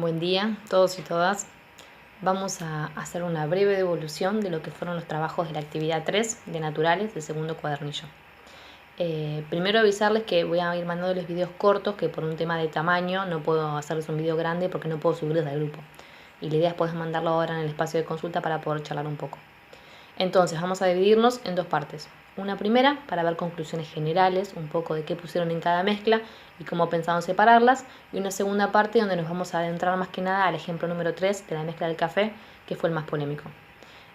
Buen día, todos y todas. Vamos a hacer una breve devolución de lo que fueron los trabajos de la actividad 3 de naturales del segundo cuadernillo. Primero avisarles que voy a ir mandándoles videos cortos, que por un tema de tamaño no puedo hacerles un video grande porque no puedo subirlos al grupo. Y la idea es poder mandarlo ahora en el espacio de consulta para poder charlar un poco. Entonces vamos a dividirnos en dos partes. Una primera para ver conclusiones generales, un poco de qué pusieron en cada mezcla y cómo pensaron separarlas. Y una segunda parte donde nos vamos a adentrar más que nada al ejemplo número 3 de la mezcla del café, que fue el más polémico.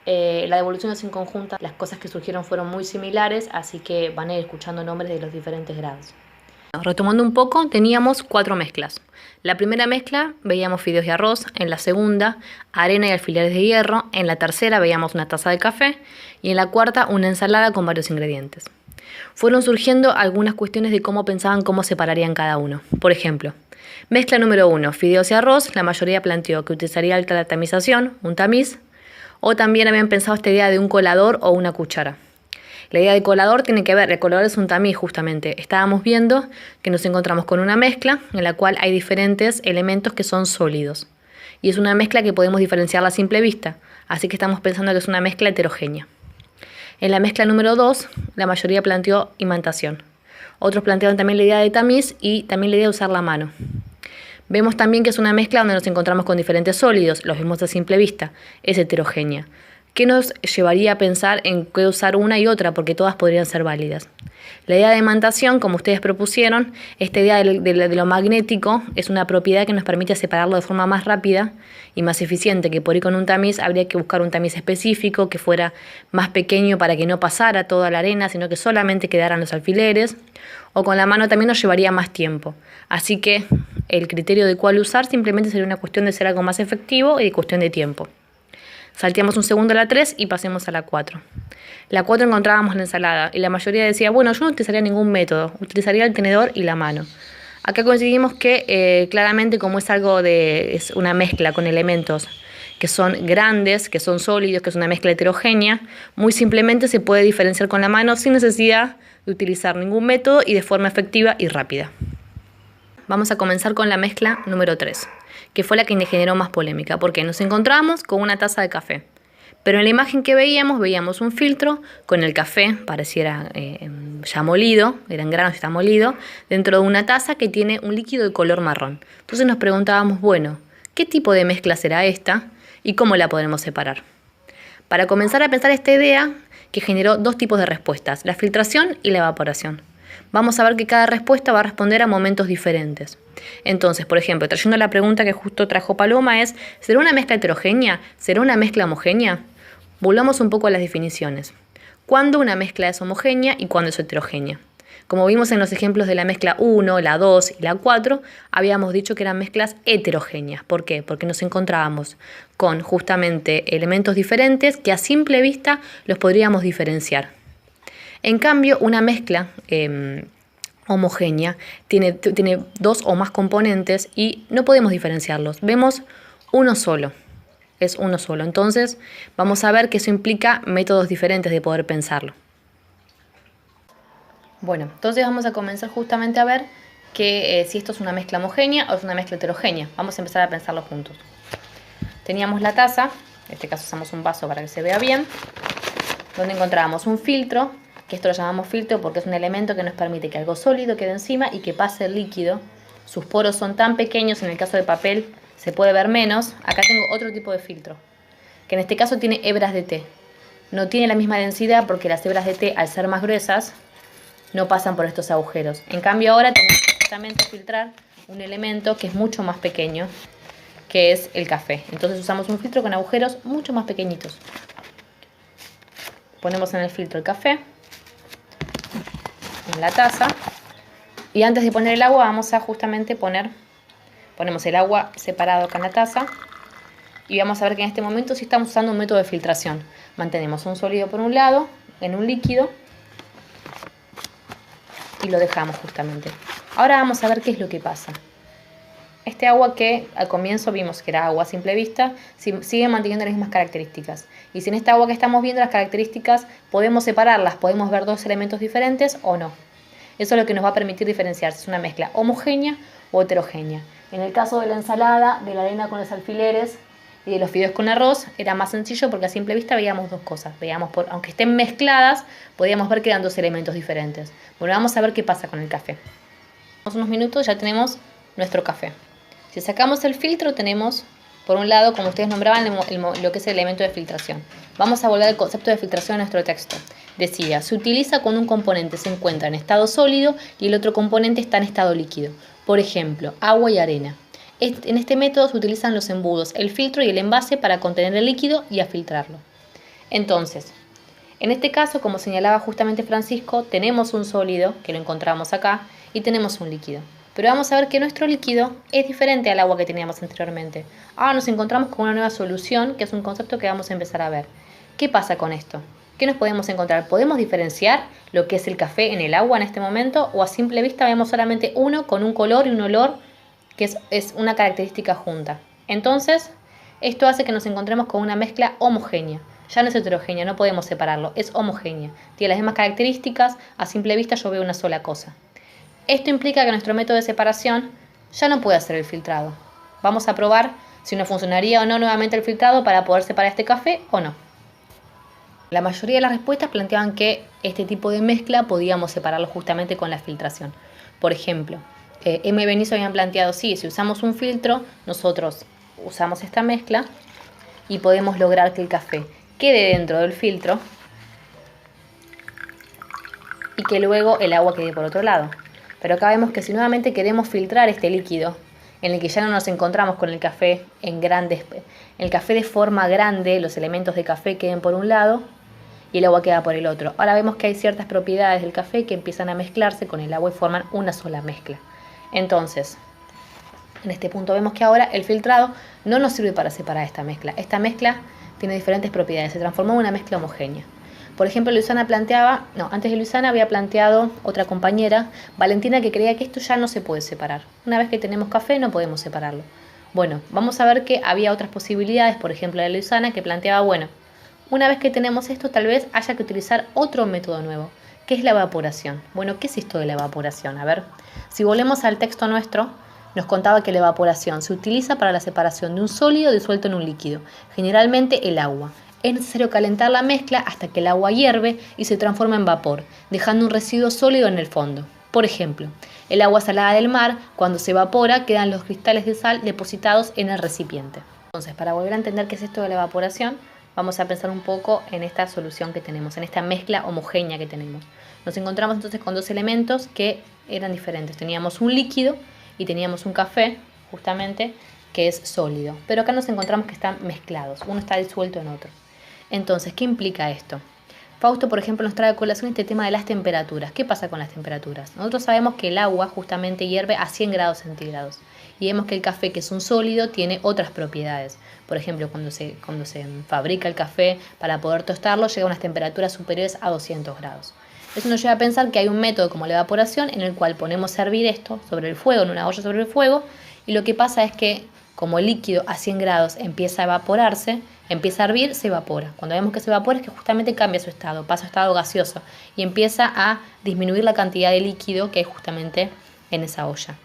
La devolución es en conjunta, las cosas que surgieron fueron muy similares, así que van a ir escuchando nombres de los diferentes grados. Retomando un poco, teníamos 4 mezclas. La primera mezcla veíamos fideos y arroz, en la segunda arena y alfileres de hierro, en la tercera veíamos una taza de café y en la cuarta una ensalada con varios ingredientes. Fueron surgiendo algunas cuestiones de cómo pensaban cómo separarían cada uno. Por ejemplo, mezcla número 1, fideos y arroz, la mayoría planteó que utilizaría la tamización, un tamiz, o también habían pensado esta idea de un colador o una cuchara. La idea de colador tiene que ver, el colador es un tamiz justamente. Estábamos viendo que nos encontramos con una mezcla en la cual hay diferentes elementos que son sólidos. Y es una mezcla que podemos diferenciarla a simple vista, así que estamos pensando que es una mezcla heterogénea. En la mezcla número 2, la mayoría planteó imantación. Otros plantearon también la idea de tamiz y también la idea de usar la mano. Vemos también que es una mezcla donde nos encontramos con diferentes sólidos, los vemos a simple vista, es heterogénea. ¿Qué nos llevaría a pensar en qué usar una y otra? Porque todas podrían ser válidas. La idea de imantación, como ustedes propusieron, esta idea de lo magnético es una propiedad que nos permite separarlo de forma más rápida y más eficiente, que por ir con un tamiz habría que buscar un tamiz específico que fuera más pequeño para que no pasara toda la arena, sino que solamente quedaran los alfileres, o con la mano también nos llevaría más tiempo. Así que el criterio de cuál usar simplemente sería una cuestión de ser algo más efectivo y de cuestión de tiempo. Salteamos un segundo a la 3 y pasemos a la 4. La 4 encontrábamos la ensalada y la mayoría decía, bueno, yo no utilizaría ningún método, utilizaría el tenedor y la mano. Acá coincidimos que claramente como es una mezcla con elementos que son grandes, que son sólidos, que es una mezcla heterogénea, muy simplemente se puede diferenciar con la mano sin necesidad de utilizar ningún método y de forma efectiva y rápida. Vamos a comenzar con la mezcla número 3, que fue la que generó más polémica, porque nos encontramos con una taza de café. Pero en la imagen que veíamos un filtro con el café, pareciera ya molido, era en granos y está molido, dentro de una taza que tiene un líquido de color marrón. Entonces nos preguntábamos, bueno, ¿qué tipo de mezcla será esta y cómo la podremos separar? Para comenzar a pensar esta idea, que generó dos tipos de respuestas, la filtración y la evaporación. Vamos a ver que cada respuesta va a responder a momentos diferentes. Entonces, por ejemplo, trayendo la pregunta que justo trajo Paloma es, ¿será una mezcla heterogénea? ¿Será una mezcla homogénea? Volvamos un poco a las definiciones. ¿Cuándo una mezcla es homogénea y cuándo es heterogénea? Como vimos en los ejemplos de la mezcla 1, la 2 y la 4, habíamos dicho que eran mezclas heterogéneas. ¿Por qué? Porque nos encontrábamos con justamente elementos diferentes que a simple vista los podríamos diferenciar. En cambio, una mezcla homogénea tiene dos o más componentes y no podemos diferenciarlos. Vemos uno solo, es uno solo. Entonces, vamos a ver que eso implica métodos diferentes de poder pensarlo. Bueno, entonces vamos a comenzar justamente a ver que si esto es una mezcla homogénea o es una mezcla heterogénea. Vamos a empezar a pensarlo juntos. Teníamos la taza, en este caso usamos un vaso para que se vea bien, donde encontrábamos un filtro, que esto lo llamamos filtro porque es un elemento que nos permite que algo sólido quede encima y que pase el líquido. Sus poros son tan pequeños, en el caso del papel se puede ver menos. Acá tengo otro tipo de filtro, que en este caso tiene hebras de té. No tiene la misma densidad porque las hebras de té, al ser más gruesas, no pasan por estos agujeros. En cambio ahora tenemos que justamente filtrar un elemento que es mucho más pequeño, que es el café. Entonces usamos un filtro con agujeros mucho más pequeñitos. Ponemos en el filtro el café, en la taza, y antes de poner el agua vamos a justamente ponemos el agua separado acá en la taza y vamos a ver que en este momento sí estamos usando un método de filtración. Mantenemos un sólido por un lado en un líquido y lo dejamos justamente. Ahora vamos a ver qué es lo que pasa. Este agua que al comienzo vimos que era agua a simple vista, sigue manteniendo las mismas características. Y si en esta agua que estamos viendo las características podemos separarlas, podemos ver dos elementos diferentes o no. Eso es lo que nos va a permitir diferenciar si es una mezcla homogénea o heterogénea. En el caso de la ensalada, de la arena con los alfileres y de los fideos con arroz, era más sencillo porque a simple vista veíamos dos cosas. Aunque estén mezcladas, podíamos ver que eran dos elementos diferentes. Bueno, vamos a ver qué pasa con el café. En unos minutos ya tenemos nuestro café. Si sacamos el filtro, tenemos, por un lado, como ustedes nombraban, lo que es el elemento de filtración. Vamos a volver al concepto de filtración a nuestro texto. Decía, se utiliza cuando un componente se encuentra en estado sólido y el otro componente está en estado líquido. Por ejemplo, agua y arena. En este método se utilizan los embudos, el filtro y el envase para contener el líquido y a filtrarlo. Entonces, en este caso, como señalaba justamente Francisco, tenemos un sólido, que lo encontramos acá, y tenemos un líquido. Pero vamos a ver que nuestro líquido es diferente al agua que teníamos anteriormente. Ahora nos encontramos con una nueva solución, que es un concepto que vamos a empezar a ver. ¿Qué pasa con esto? ¿Qué nos podemos encontrar? ¿Podemos diferenciar lo que es el café en el agua en este momento? ¿O a simple vista vemos solamente uno con un color y un olor que es una característica junta? Entonces, esto hace que nos encontremos con una mezcla homogénea. Ya no es heterogénea, no podemos separarlo, es homogénea. Tiene las mismas características, a simple vista yo veo una sola cosa. Esto implica que nuestro método de separación ya no puede hacer el filtrado. Vamos a probar si nos funcionaría o no nuevamente el filtrado para poder separar este café o no. La mayoría de las respuestas planteaban que este tipo de mezcla podíamos separarlo justamente con la filtración. Por ejemplo, M. Benizo habían planteado, sí, si usamos un filtro, nosotros usamos esta mezcla y podemos lograr que el café quede dentro del filtro y que luego el agua quede por otro lado. Pero acá vemos que si nuevamente queremos filtrar este líquido, en el que ya no nos encontramos con el café el café de forma grande, los elementos de café queden por un lado y el agua queda por el otro. Ahora vemos que hay ciertas propiedades del café que empiezan a mezclarse con el agua y forman una sola mezcla. Entonces, en este punto vemos que ahora el filtrado no nos sirve para separar esta mezcla. Esta mezcla tiene diferentes propiedades, se transformó en una mezcla homogénea. Por ejemplo, antes de Luisana había planteado otra compañera, Valentina, que creía que esto ya no se puede separar. Una vez que tenemos café no podemos separarlo. Bueno, vamos a ver que había otras posibilidades, por ejemplo la de Luisana, que planteaba, una vez que tenemos esto tal vez haya que utilizar otro método nuevo, que es la evaporación. Bueno, ¿qué es esto de la evaporación? A ver, si volvemos al texto nuestro, nos contaba que la evaporación se utiliza para la separación de un sólido disuelto en un líquido, generalmente el agua. Es necesario calentar la mezcla hasta que el agua hierve y se transforma en vapor, dejando un residuo sólido en el fondo. Por ejemplo, el agua salada del mar, cuando se evapora, quedan los cristales de sal depositados en el recipiente. Entonces, para volver a entender qué es esto de la evaporación, vamos a pensar un poco en esta solución que tenemos, en esta mezcla homogénea que tenemos. Nos encontramos entonces con dos elementos que eran diferentes. Teníamos un líquido y teníamos un café, justamente, que es sólido. Pero acá nos encontramos que están mezclados, uno está disuelto en otro. Entonces, ¿qué implica esto? Fausto, por ejemplo, nos trae a colación este tema de las temperaturas. ¿Qué pasa con las temperaturas? Nosotros sabemos que el agua justamente hierve a 100 grados centígrados y vemos que el café, que es un sólido, tiene otras propiedades. Por ejemplo, cuando se fabrica el café para poder tostarlo, llega a unas temperaturas superiores a 200 grados. Eso nos lleva a pensar que hay un método como la evaporación en el cual ponemos a hervir esto sobre el fuego, en una olla sobre el fuego, y lo que pasa es que como el líquido a 100 grados empieza a evaporarse, empieza a hervir, se evapora. Cuando vemos que se evapora es que justamente cambia su estado, pasa a estado gaseoso y empieza a disminuir la cantidad de líquido que hay justamente en esa olla.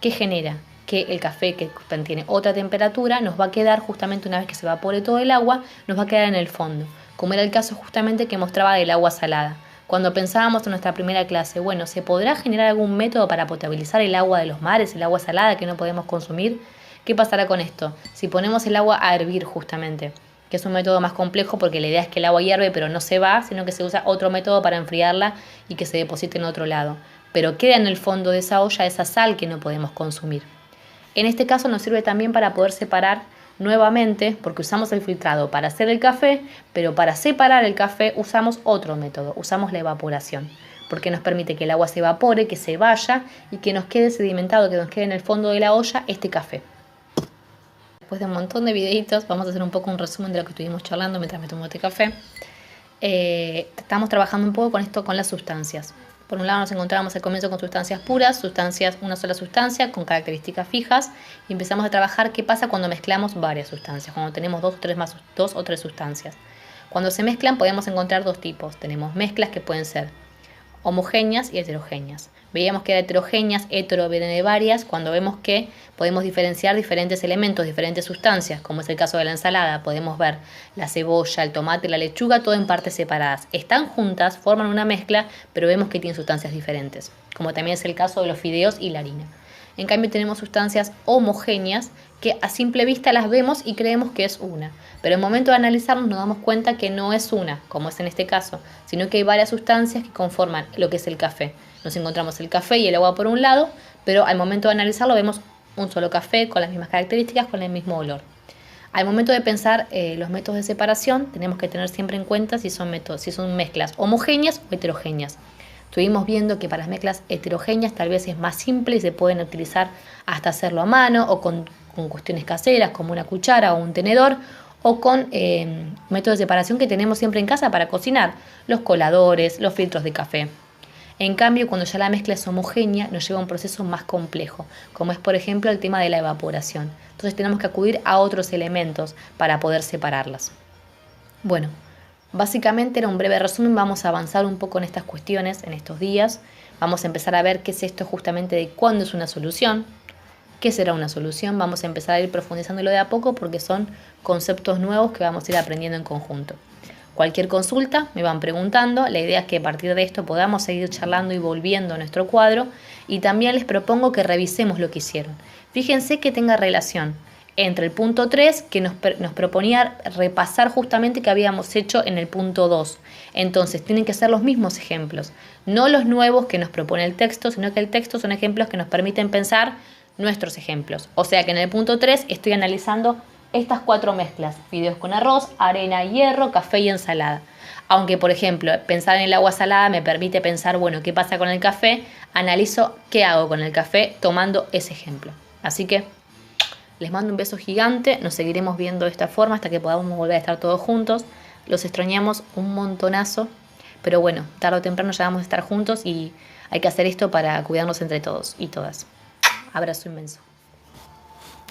¿Qué genera? Que el café, que tiene otra temperatura, nos va a quedar justamente una vez que se evapore todo el agua, nos va a quedar en el fondo, como era el caso justamente que mostraba del agua salada. Cuando pensábamos en nuestra primera clase, ¿se podrá generar algún método para potabilizar el agua de los mares, el agua salada que no podemos consumir? ¿Qué pasará con esto? Si ponemos el agua a hervir justamente, que es un método más complejo porque la idea es que el agua hierve pero no se va, sino que se usa otro método para enfriarla y que se deposite en otro lado. Pero queda en el fondo de esa olla esa sal que no podemos consumir. En este caso nos sirve también para poder separar nuevamente, porque usamos el filtrado para hacer el café, pero para separar el café usamos otro método, usamos la evaporación, porque nos permite que el agua se evapore, que se vaya y que nos quede sedimentado, que nos quede en el fondo de la olla este café. Después de un montón de videitos, vamos a hacer un poco un resumen de lo que estuvimos charlando mientras me tomo este café. Estamos trabajando un poco con esto, con las sustancias. Por un lado nos encontramos al comienzo con sustancias puras, una sola sustancia con características fijas, y empezamos a trabajar qué pasa cuando mezclamos varias sustancias, cuando tenemos dos o tres sustancias. Cuando se mezclan podemos encontrar dos tipos. Tenemos mezclas que pueden ser homogéneas y heterogéneas. Veíamos que eran heterogéneas, hetero viene de varias, cuando vemos que podemos diferenciar diferentes elementos, diferentes sustancias, como es el caso de la ensalada. Podemos ver la cebolla, el tomate, la lechuga, todo en partes separadas. Están juntas, forman una mezcla, pero vemos que tienen sustancias diferentes, como también es el caso de los fideos y la harina. En cambio tenemos sustancias homogéneas que a simple vista las vemos y creemos que es una. Pero en el momento de analizarnos nos damos cuenta que no es una, como es en este caso, sino que hay varias sustancias que conforman lo que es el café. Nos encontramos el café y el agua por un lado, pero al momento de analizarlo vemos un solo café con las mismas características, con el mismo olor. Al momento de pensar los métodos de separación, tenemos que tener siempre en cuenta si son mezclas homogéneas o heterogéneas. Estuvimos viendo que para las mezclas heterogéneas tal vez es más simple y se pueden utilizar hasta hacerlo a mano o con cuestiones caseras como una cuchara o un tenedor, o con métodos de separación que tenemos siempre en casa para cocinar, los coladores, los filtros de café. En cambio, cuando ya la mezcla es homogénea, nos lleva a un proceso más complejo, como es por ejemplo el tema de la evaporación. Entonces tenemos que acudir a otros elementos para poder separarlas. Bueno, básicamente era un breve resumen, vamos a avanzar un poco en estas cuestiones en estos días. Vamos a empezar a ver qué es esto justamente de cuándo es una solución, qué será una solución. Vamos a empezar a ir profundizándolo de a poco porque son conceptos nuevos que vamos a ir aprendiendo en conjunto. Cualquier consulta me van preguntando, la idea es que a partir de esto podamos seguir charlando y volviendo a nuestro cuadro, y también les propongo que revisemos lo que hicieron. Fíjense que tenga relación entre el punto 3 que nos proponía repasar justamente que habíamos hecho en el punto 2. Entonces tienen que ser los mismos ejemplos, no los nuevos que nos propone el texto, sino que el texto son ejemplos que nos permiten pensar nuestros ejemplos. O sea que en el punto 3 estoy analizando estas 4 mezclas: fideos con arroz, arena, hierro, café y ensalada. Aunque, por ejemplo, pensar en el agua salada me permite pensar, bueno, ¿qué pasa con el café? Analizo qué hago con el café tomando ese ejemplo. Así que les mando un beso gigante, nos seguiremos viendo de esta forma hasta que podamos volver a estar todos juntos. Los extrañamos un montonazo, pero bueno, tarde o temprano ya vamos a estar juntos y hay que hacer esto para cuidarnos entre todos y todas. Abrazo inmenso.